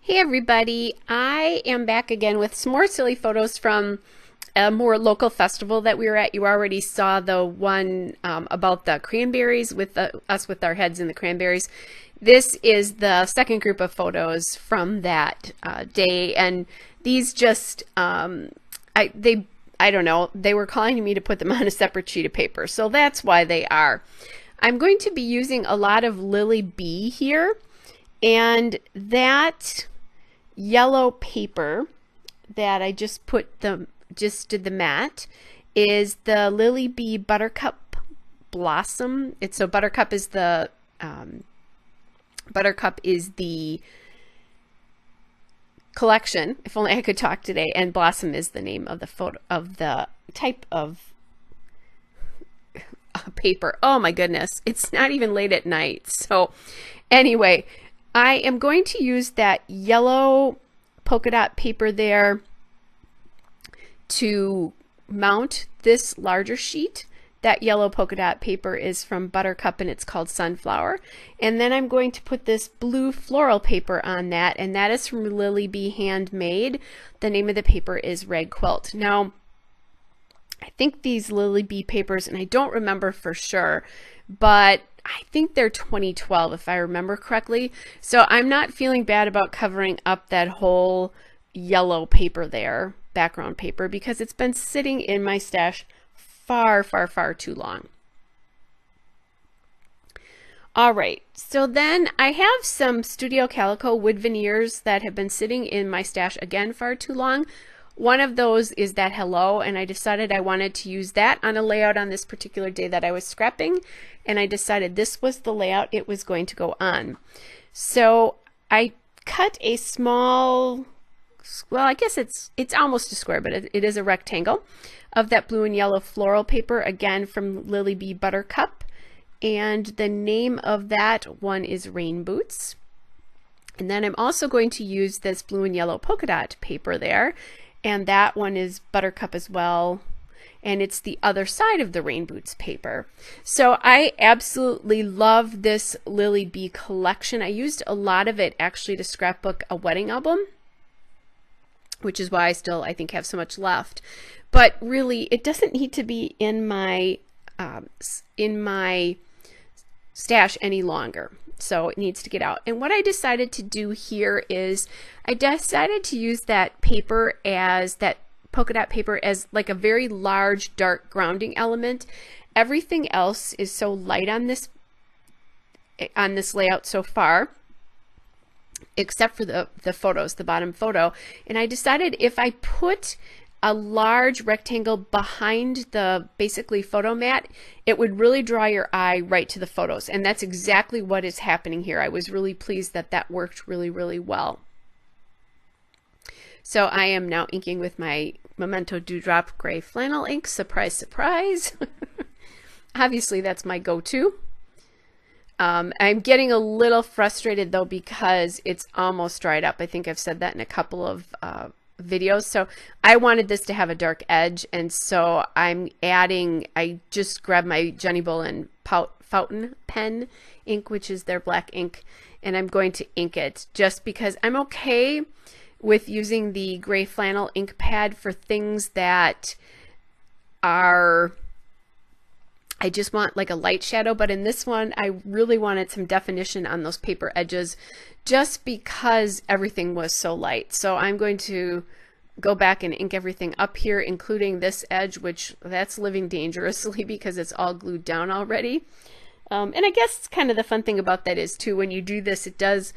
Hey everybody, I am back again with some more silly photos from a more local festival that we were at. You already saw the one about the cranberries with us with our heads in the cranberries. This is the second group of photos from that day, and these just I don't know, they were calling me to put them on a separate sheet of paper, so that's why they are. I'm going to be using a lot of Lily B here, and that yellow paper that I just did the mat is the Lily B Buttercup Blossom. So Buttercup is the collection. If only I could talk today. And Blossom is the name of the photo of the type of paper. Oh my goodness, it's not even late at night. So anyway, I am going to use that yellow polka dot paper there to mount this larger sheet. That yellow polka dot paper is from Buttercup and it's called Sunflower. And then I'm going to put this blue floral paper on that, and that is from Lily B Handmade. The name of the paper is Rag Quilt. Now, I think these Lily B papers, and I don't remember for sure, but I think they're 2012 if I remember correctly. So I'm not feeling bad about covering up that whole yellow paper there, background paper, because it's been sitting in my stash far, far, far too long. All right, so then I have some Studio Calico wood veneers that have been sitting in my stash again far too long. One of those is that hello, and I decided I wanted to use that on a layout on this particular day that I was scrapping, and I decided this was the layout it was going to go on. So I cut a small, well, I guess it's almost a square, but it is a rectangle of that blue and yellow floral paper, again from Lily B Buttercup, and the name of that one is Rain Boots. And then I'm also going to use this blue and yellow polka dot paper there, and that one is Buttercup as well, and it's the other side of the Rain Boots paper. So I absolutely love this Lily B collection. I used a lot of it actually to scrapbook a wedding album, which is why I still, I think, have so much left. But really, it doesn't need to be in my stash any longer. So it needs to get out. And what I decided to do here is I decided to use that paper as that polka dot paper as like a very large dark grounding element. Everything else is so light on this layout so far, except for the photos, the bottom photo. And I decided if I put a large rectangle behind the basically photo mat, it would really draw your eye right to the photos. And that's exactly what is happening here. I was really pleased that that worked really, really well. So I am now inking with my Memento Dewdrop Gray Flannel ink. Surprise, surprise. Obviously, that's my go-to. I'm getting a little frustrated though because it's almost dried up. I think I've said that in a couple of videos. So I wanted this to have a dark edge, and so I just grabbed my Jenny Bolin fountain pen ink, which is their black ink, and I'm going to ink it just because I'm okay with using the gray flannel ink pad for things that are, I just want like a light shadow, but in this one I really wanted some definition on those paper edges just because everything was so light. So I'm going to go back and ink everything up here, including this edge, which that's living dangerously because it's all glued down already. And I guess kind of the fun thing about that is too, when you do this, it does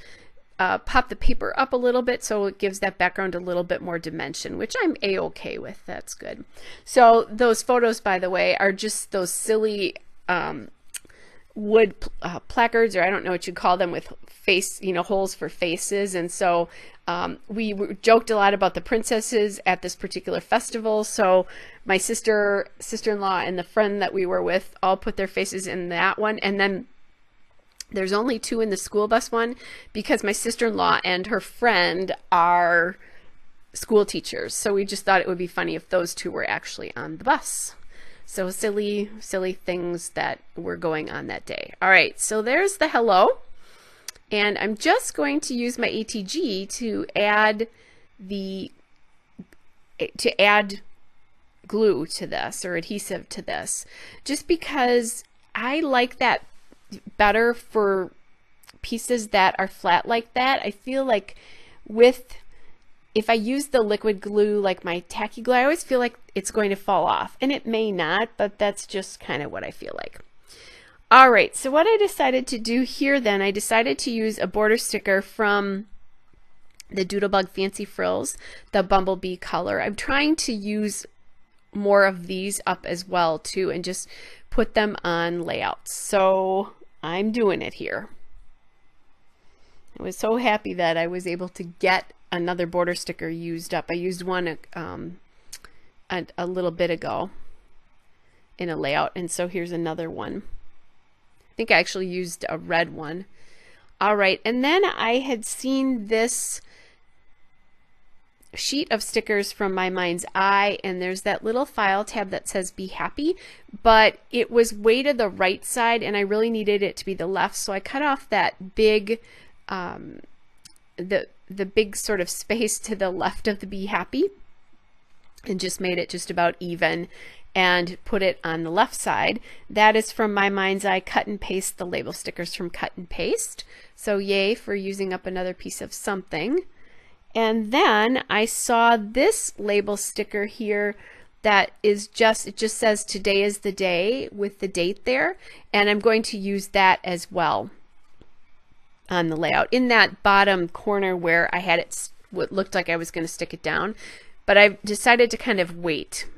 pop the paper up a little bit, so it gives that background a little bit more dimension, which I'm a-okay with. That's good. So those photos, by the way, are just those silly wood placards, or I don't know what you call them, with face, holes for faces. And so we joked a lot about the princesses at this particular festival. So my sister-in-law and the friend that we were with all put their faces in that one, and then there's only two in the school bus one because my sister-in-law and her friend are school teachers. So we just thought it would be funny if those two were actually on the bus. So silly, silly things that were going on that day. All right, so there's the hello. And I'm just going to use my ATG to add glue to this, or adhesive to this, just because I like that better for pieces that are flat like that. I feel like if I use the liquid glue like my tacky glue, I always feel like it's going to fall off, and it may not, but that's just kind of what I feel like. All right, so what I decided to do here then, I decided to use a border sticker from the Doodlebug Fancy Frills, the Bumblebee color. I'm trying to use more of these up as well too, and just put them on layouts. So I'm doing it here. I was so happy that I was able to get another border sticker used up. I used one a little bit ago in a layout, and so here's another one. I think I actually used a red one. All right, and then I had seen this sheet of stickers from My Mind's Eye, and there's that little file tab that says Be Happy, but it was way to the right side and I really needed it to be the left, so I cut off that big the big sort of space to the left of the Be Happy and just made it just about even and put it on the left side. That is from My Mind's Eye Cut and Paste, the label stickers from Cut and Paste. So yay for using up another piece of something. And then I saw this label sticker here that is it just says today is the day with the date there, and I'm going to use that as well on the layout in that bottom corner where I had it what looked like I was going to stick it down, but I decided to kind of wait.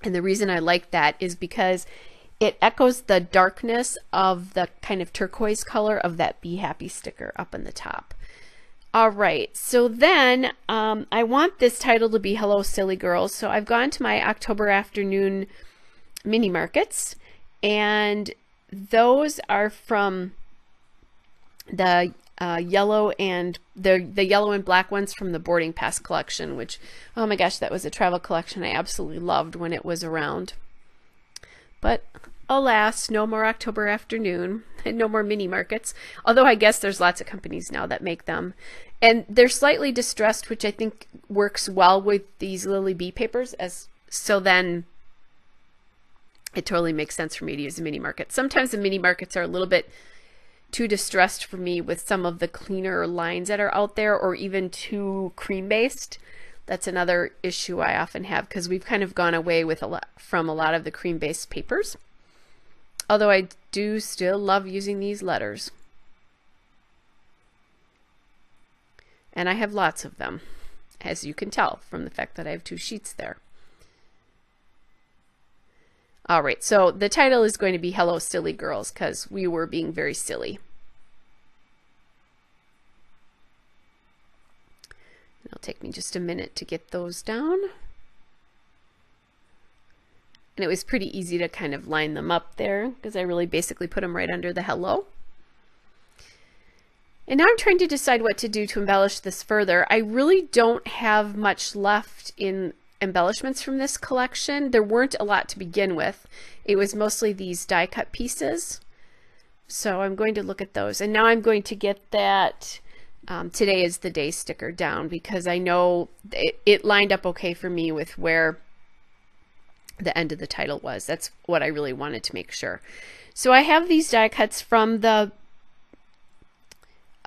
And the reason I like that is because it echoes the darkness of the kind of turquoise color of that Be Happy sticker up in the top. All right, so then I want this title to be Hello Silly Girls, so I've gone to my October afternoon mini markets, and those are from the yellow and the yellow and black ones from the Boarding Pass collection, which, oh my gosh, that was a travel collection I absolutely loved when it was around. But alas, no more October afternoon and no more mini markets, although I guess there's lots of companies now that make them, and they're slightly distressed, which I think works well with these Lily Bee papers, so then it totally makes sense for me to use a mini market. Sometimes the mini markets are a little bit too distressed for me with some of the cleaner lines that are out there, or even too cream based. That's another issue I often have, because we've kind of gone away with from a lot of the cream based papers, although I do still love using these letters, and I have lots of them, as you can tell from the fact that I have 2 sheets there. All right, so the title is going to be Hello Silly Girls, because we were being very silly. It'll take me just a minute to get those down. And it was pretty easy to kind of line them up there, because I really basically put them right under the hello. And now I'm trying to decide what to do to embellish this further. I really don't have much left in embellishments from this collection. There weren't a lot to begin with. It was mostly these die cut pieces. So I'm going to look at those. And now I'm going to get that Today is the Day sticker down, because I know it lined up okay for me with where the end of the title was. That's what I really wanted to make sure. So I have these die cuts from the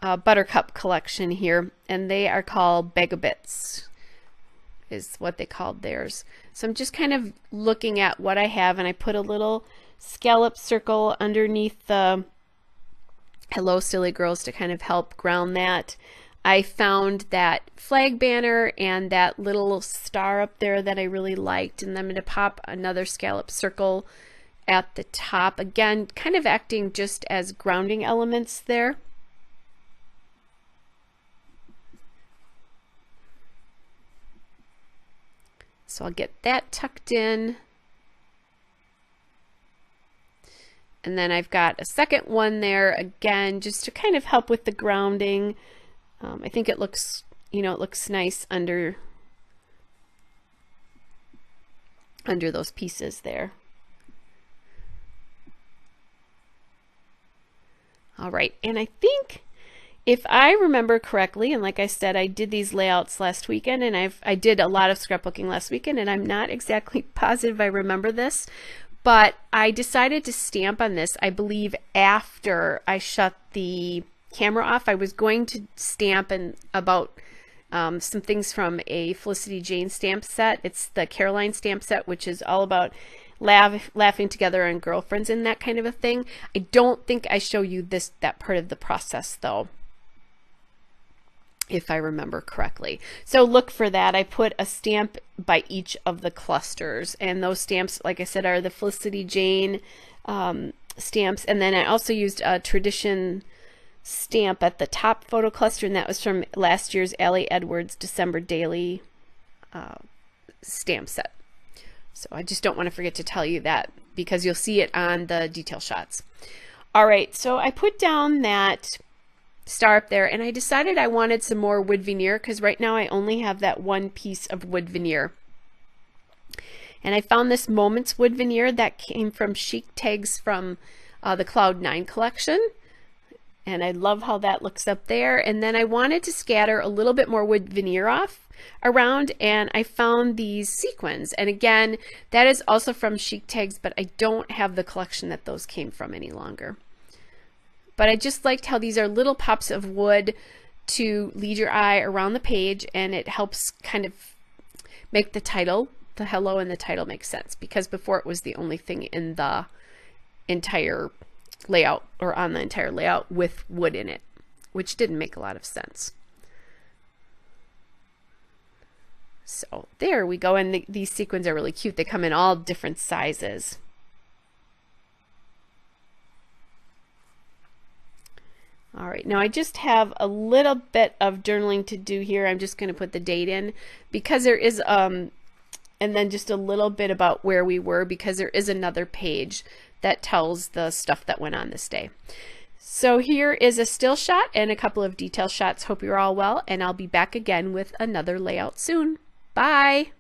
Buttercup collection here, and they are called Bag-O-Bits is what they called theirs. So I'm just kind of looking at what I have, and I put a little scallop circle underneath the Hello Silly Girls to kind of help ground that. I found that flag banner and that little star up there that I really liked, and I'm going to pop another scallop circle at the top, again kind of acting just as grounding elements there. So I'll get that tucked in. And then I've got a second one there, again, just to kind of help with the grounding. I think it looks, it looks nice under those pieces there. All right, and I think if I remember correctly, and like I said, I did these layouts last weekend, and I did a lot of scrapbooking last weekend, and I'm not exactly positive I remember this, but I decided to stamp on this, I believe, after I shut the camera off. I was going to stamp about some things from a Felicity Jane stamp set. It's the Caroline stamp set, which is all about laughing together and girlfriends and that kind of a thing. I don't think I show you that part of the process though, if I remember correctly. So look for that. I put a stamp by each of the clusters, and those stamps, like I said, are the Felicity Jane stamps. And then I also used a tradition stamp at the top photo cluster, and that was from last year's Allie Edwards December Daily stamp set. So I just don't want to forget to tell you that, because you'll see it on the detail shots. All right, so I put down that star up there, and I decided I wanted some more wood veneer, because right now I only have that one piece of wood veneer. And I found this Moments wood veneer that came from Chic Tags from the Cloud 9 collection. And I love how that looks up there. And then I wanted to scatter a little bit more wood veneer off around, and I found these sequins. And again, that is also from Chic Tags, but I don't have the collection that those came from any longer. But I just liked how these are little pops of wood to lead your eye around the page, and it helps kind of make the title, the hello and the title, make sense, because before it was the only thing in the entire layout, or on the entire layout, with wood in it, which didn't make a lot of sense. So there we go, and these sequins are really cute. They come in all different sizes. All right, now I just have a little bit of journaling to do here. I'm just going to put the date in, because there is and then just a little bit about where we were, because there is another page that tells the stuff that went on this day. So here is a still shot and a couple of detail shots. Hope you're all well, and I'll be back again with another layout soon. Bye.